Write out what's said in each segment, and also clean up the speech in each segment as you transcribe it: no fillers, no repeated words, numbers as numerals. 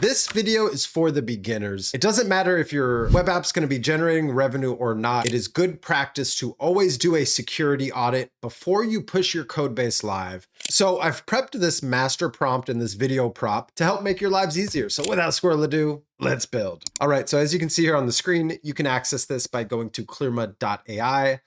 This video is for the beginners. It doesn't matter if your web app's going to be generating revenue or not. It is good practice to always do a security audit before you push your code base live. So I've prepped this master prompt and this video prop to help make your lives easier. So without further ado, let's build. All right, so as you can see here on the screen, you can access this by going to clearmud.ai.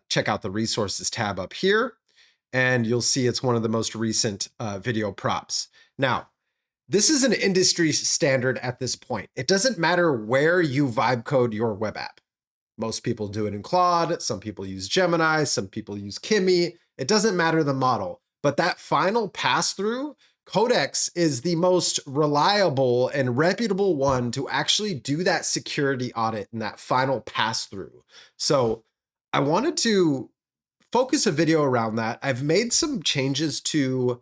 Check out the resources tab up here, and you'll see it's one of the most recent video props. Now, this is an industry standard at this point. It doesn't matter where you vibe code your web app. Most people do it in Claude, some people use Gemini, some people use Kimi. It doesn't matter the model, but that final pass-through, Codex is the most reliable and reputable one to actually do that security audit and that final pass-through. So I wanted to focus a video around that. I've made some changes to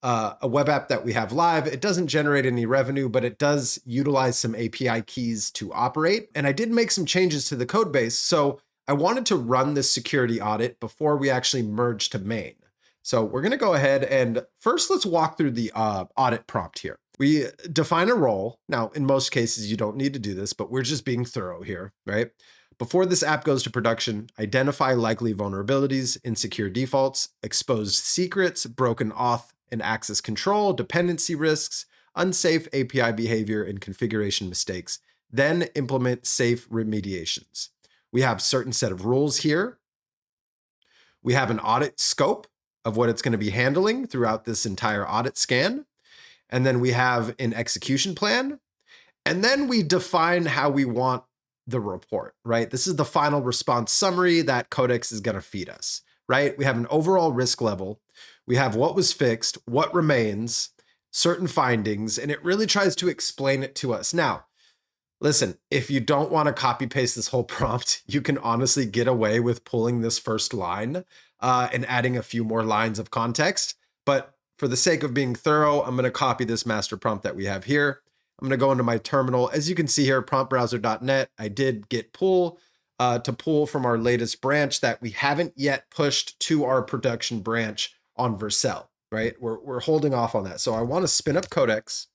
a web app that we have live. It doesn't generate any revenue, but it does utilize some API keys to operate. And I did make some changes to the code base. So I wanted to run this security audit before we actually merge to main. So we're going to go ahead and first let's walk through the audit prompt here. We define a role. Now, in most cases, you don't need to do this, but we're just being thorough here, right? Before this app goes to production, identify likely vulnerabilities, insecure defaults, exposed secrets, broken auth and access control, dependency risks, unsafe API behavior, and configuration mistakes. Then implement safe remediations. We have certain set of rules here. We have an audit scope of what it's going to be handling throughout this entire audit scan. And then we have an execution plan. And then we define how we want the report, right? This is the final response summary that Codex is going to feed us, right? We have an overall risk level. We have what was fixed, what remains, certain findings, and it really tries to explain it to us. Now, listen, if you don't want to copy paste this whole prompt, you can honestly get away with pulling this first line and adding a few more lines of context. But for the sake of being thorough, I'm going to copy this master prompt that we have here. I'm going to go into my terminal. As you can see here, promptbrowser.net, I did git pull to pull from our latest branch that we haven't yet pushed to our production branch on Vercel, right? We're holding off on that. So I want to spin up Codex.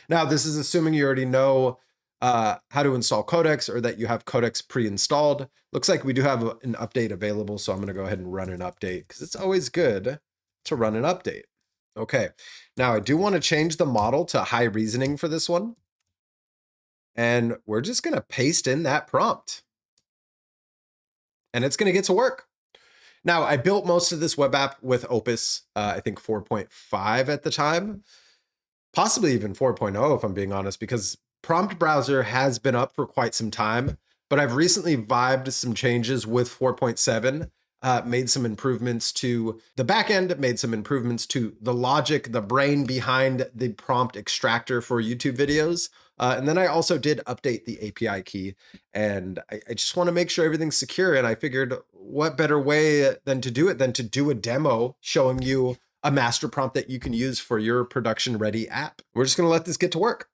Now, this is assuming you already know how to install Codex or that you have Codex pre-installed. Looks like we do have an update available. So I'm going to go ahead and run an update because it's always good to run an update. Okay, now I do want to change the model to high reasoning for this one. And we're just going to paste in that prompt. And it's going to get to work. Now, I built most of this web app with Opus, I think 4.5 at the time, possibly even 4.0 if I'm being honest, because Prompt Browser has been up for quite some time, but I've recently vibed some changes with 4.7, made some improvements to the backend, made some improvements to the logic, the brain behind the prompt extractor for YouTube videos. And then I also did update the API key, and I just want to make sure everything's secure. And I figured what better way than to do it than to do a demo showing you a master prompt that you can use for your production ready app. We're just going to let this get to work.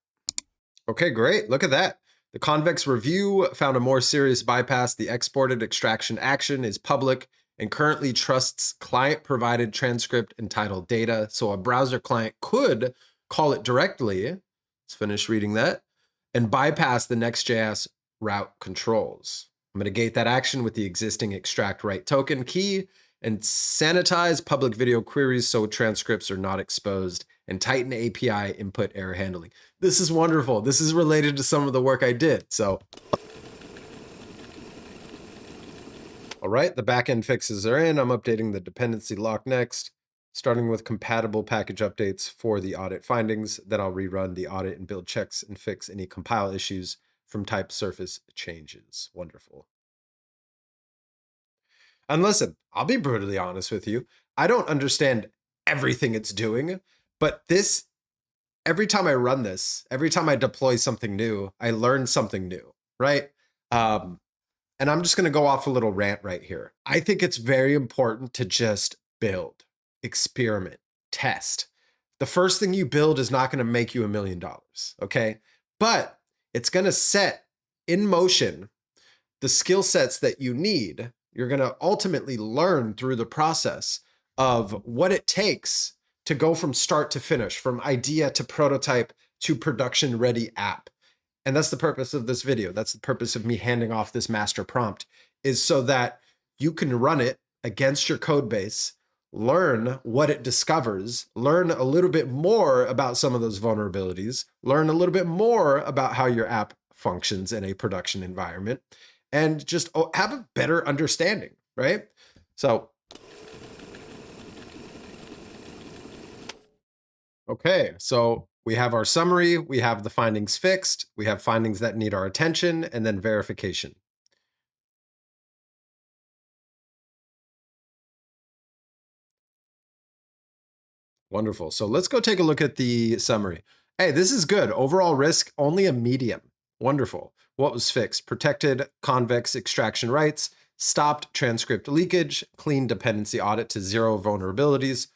Okay, great. Look at that. The convex review found a more serious bypass. The exported extraction action is public and currently trusts client provided transcript entitled data. So a browser client could call it directly. Let's finish reading that and bypass the Next.js route controls. I'm going to gate that action with the existing extract write token key and sanitize public video queries so transcripts are not exposed and tighten API input error handling. This is wonderful. This is related to some of the work I did. So, all right, the backend fixes are in. I'm updating the dependency lock next, starting with compatible package updates for the audit findings. Then I'll rerun the audit and build checks and fix any compile issues from type surface changes. Wonderful. And listen, I'll be brutally honest with you. I don't understand everything it's doing, but this, every time I run this, every time I deploy something new, I learn something new, right? And I'm just going to go off a little rant right here. I think it's very important to just build, experiment, test. The first thing you build is not going to make you $1 million, okay? But it's going to set in motion the skill sets that you need. You're going to ultimately learn through the process of what it takes to go from start to finish, from idea to prototype to production ready app. And that's the purpose of this video. That's the purpose of me handing off this master prompt, is so that you can run it against your code base, learn what it discovers, learn a little bit more about some of those vulnerabilities, learn a little bit more about how your app functions in a production environment, and just have a better understanding, right? So, okay, so we have our summary, we have the findings fixed, we have findings that need our attention, and then verification. Wonderful. So let's go take a look at the summary. Hey, this is good. Overall risk, only a medium. Wonderful. What was fixed? Protected convex extraction rights, stopped transcript leakage, clean dependency audit to 0 vulnerabilities,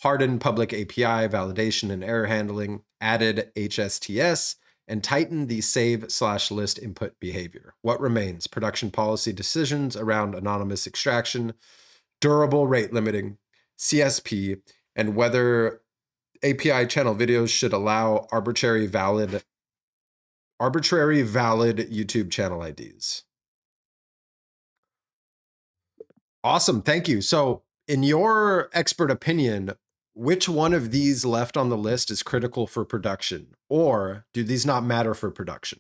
hardened public API validation and error handling, added HSTS, and tightened the save/list input behavior. What remains? Production policy decisions around anonymous extraction, durable rate limiting, CSP, and whether API channel videos should allow arbitrary valid YouTube channel IDs. Awesome, thank you. So in your expert opinion, which one of these left on the list is critical for production, or do these not matter for production?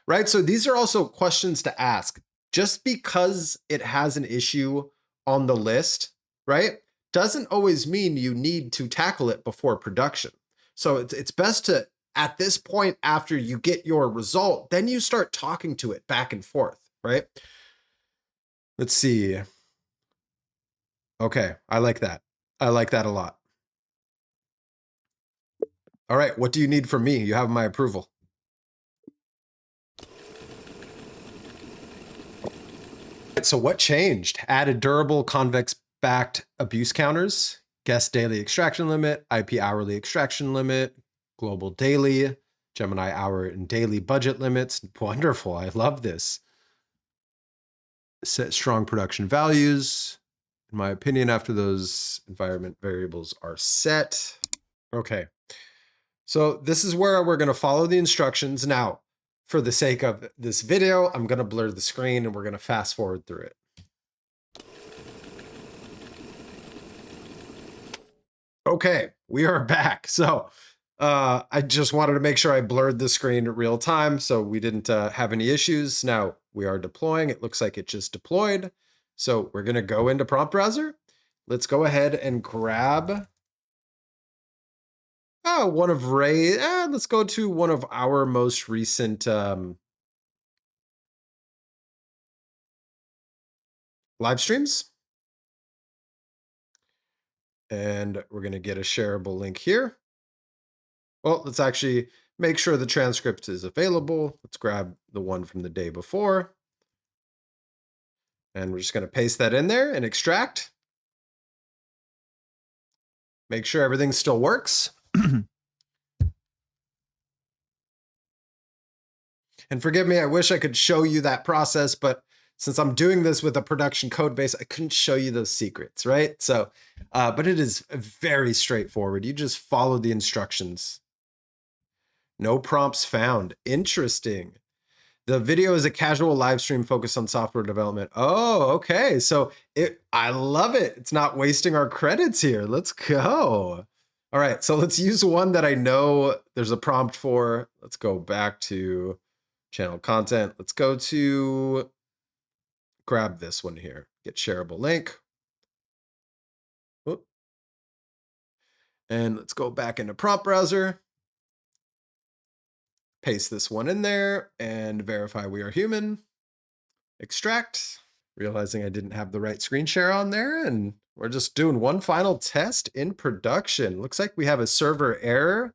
Right, so these are also questions to ask. Just because it has an issue on the list, right, doesn't always mean you need to tackle it before production. So it's best to, at this point, after you get your result, then you start talking to it back and forth, right? Let's see. Okay, I like that. I like that a lot. All right, what do you need from me? You have my approval. So what changed? Added durable convex-backed abuse counters, guest daily extraction limit, IP hourly extraction limit, global daily, Gemini hour and daily budget limits. Wonderful. I love this. Set strong production values. In my opinion, after those environment variables are set. Okay. So this is where we're going to follow the instructions. Now, for the sake of this video, I'm going to blur the screen and we're going to fast forward through it. Okay, we are back. So I just wanted to make sure I blurred the screen in real time so we didn't have any issues. Now we are deploying. It looks like it just deployed. So we're going to go into prompt browser. Let's go ahead and grab one of Ray. Let's go to one of our most recent live streams. And we're going to get a shareable link here. Well, let's actually make sure the transcript is available. Let's grab the one from the day before. And we're just going to paste that in there and extract. Make sure everything still works. And forgive me, I wish I could show you that process, but since I'm doing this with a production code base, I couldn't show you those secrets, right? So, but it is very straightforward. You just follow the instructions. No prompts found. Interesting. The video is a casual live stream focused on software development. Oh, okay. So I love it. It's not wasting our credits here. Let's go. All right. So let's use one that I know there's a prompt for. Let's go back to channel content. Let's go to grab this one here. Get shareable link. Oop. And let's go back into prompt browser. Paste this one in there and verify we are human. Extract. Realizing I didn't have the right screen share on there, and we're just doing one final test in production. Looks like we have a server error,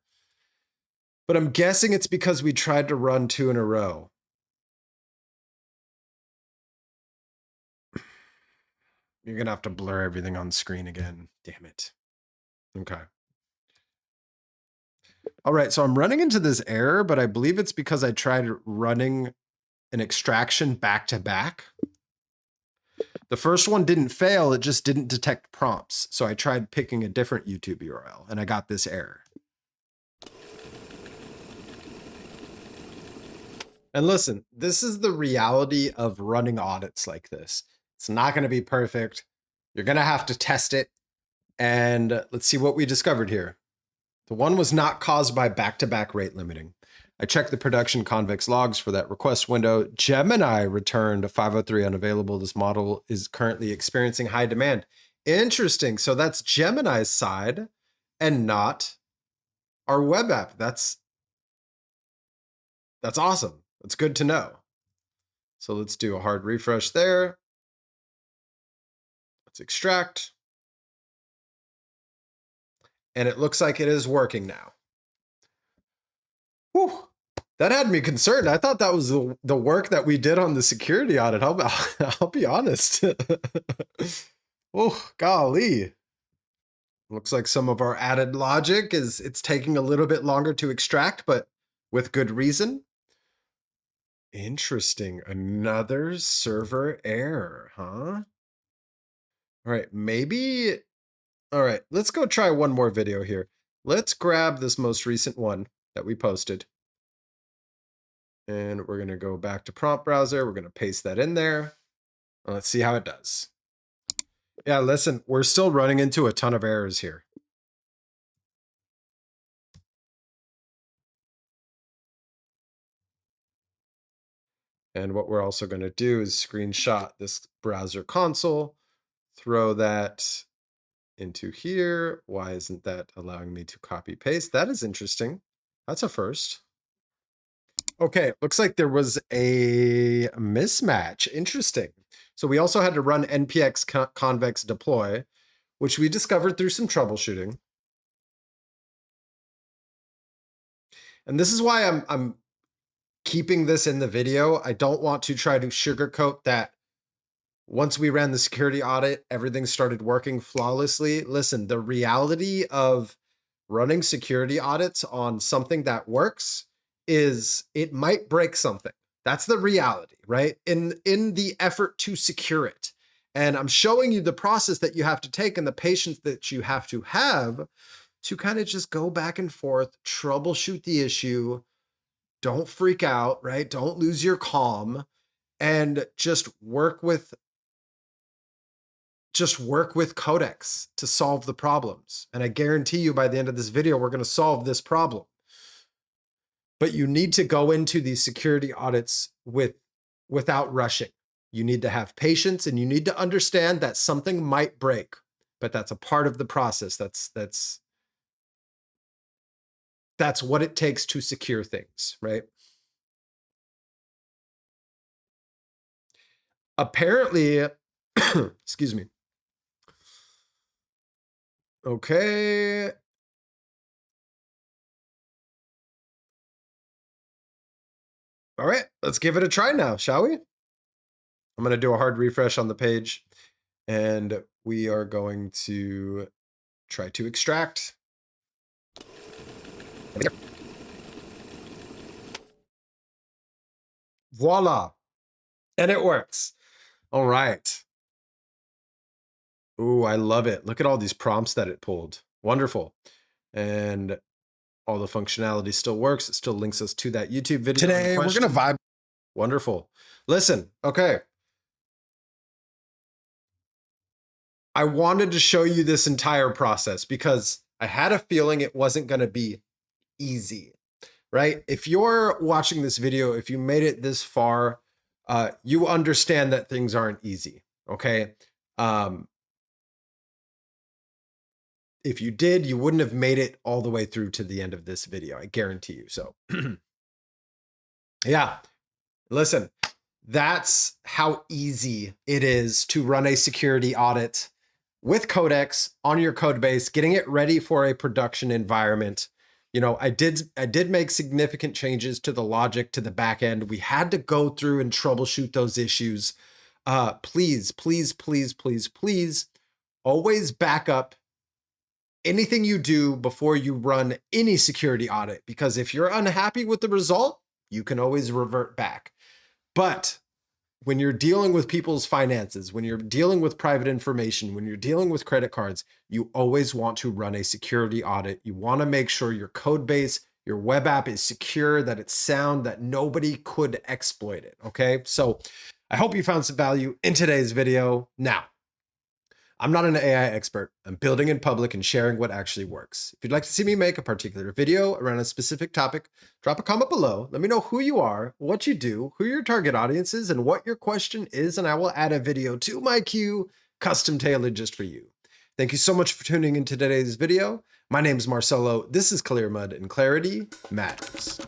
but I'm guessing it's because we tried to run 2 in a row. You're gonna have to blur everything on screen again. Damn it. Okay. All right, so I'm running into this error, but I believe it's because I tried running an extraction back to back. The first one didn't fail, it just didn't detect prompts. So I tried picking a different YouTube URL and I got this error. And listen, this is the reality of running audits like this. It's not going to be perfect. You're going to have to test it. And let's see what we discovered here. The one was not caused by back-to-back rate limiting. I checked the production convex logs for that request window. Gemini returned 503 unavailable. This model is currently experiencing high demand. Interesting. So that's Gemini's side and not our web app. That's awesome. That's good to know. So let's do a hard refresh there. Let's extract. And it looks like it is working now. Whew. That had me concerned. I thought that was the work that we did on the security audit. I'll be honest. Oh, golly. Looks like some of our added logic it's taking a little bit longer to extract, but with good reason. Interesting. Another server error, huh? All right, maybe. All right, let's go try one more video here. Let's grab this most recent one that we posted. And we're going to go back to prompt browser. We're going to paste that in there. Let's see how it does. Yeah, listen, we're still running into a ton of errors here. And what we're also going to do is screenshot this browser console, throw that into here. Why isn't that allowing me to copy paste? That is interesting. That's a first. Okay, looks like there was a mismatch. Interesting. So we also had to run npx convex deploy, which we discovered through some troubleshooting. And this is why I'm keeping this in the video. I don't want to try to sugarcoat that once we ran the security audit, everything started working flawlessly. Listen, the reality of running security audits on something that works is it might break something. That's the reality, right? In the effort to secure it. And I'm showing you the process that you have to take and the patience that you have to kind of just go back and forth, troubleshoot the issue. Don't freak out, right? Don't lose your calm, and just work with Codex to solve the problems. And I guarantee you by the end of this video, we're going to solve this problem. But you need to go into these security audits without rushing. You need to have patience, and you need to understand that something might break, but that's a part of the process. That's what it takes to secure things, right? Apparently, excuse me. Okay. All right, let's give it a try now, shall we? I'm going to do a hard refresh on the page, and we are going to try to extract. Voila. And it works. All right. Ooh, I love it. Look at all these prompts that it pulled. Wonderful. And all the functionality still works. It still links us to that YouTube video. Today, we're going to vibe. Wonderful. Listen, okay. I wanted to show you this entire process because I had a feeling it wasn't going to be easy, right? If you're watching this video, if you made it this far, you understand that things aren't easy, okay? If you did, you wouldn't have made it all the way through to the end of this video. I guarantee you. So yeah, listen, that's how easy it is to run a security audit with Codex on your code base, getting it ready for a production environment. You know, I did make significant changes to the logic, to the back end. We had to go through and troubleshoot those issues. Please, please, please, please, please, always back up anything you do before you run any security audit, because if you're unhappy with the result, you can always revert back. But when you're dealing with people's finances, when you're dealing with private information, when you're dealing with credit cards, you always want to run a security audit. You want to make sure your code base, your web app is secure, that it's sound, that nobody could exploit it, okay? So I hope you found some value in today's video. Now, I'm not an AI expert. I'm building in public and sharing what actually works. If you'd like to see me make a particular video around a specific topic, drop a comment below. Let me know who you are, what you do, who your target audience is, and what your question is, and I will add a video to my queue, custom tailored just for you. Thank you so much for tuning into today's video. My name is Marcelo. This is Clearmud, and clarity matters.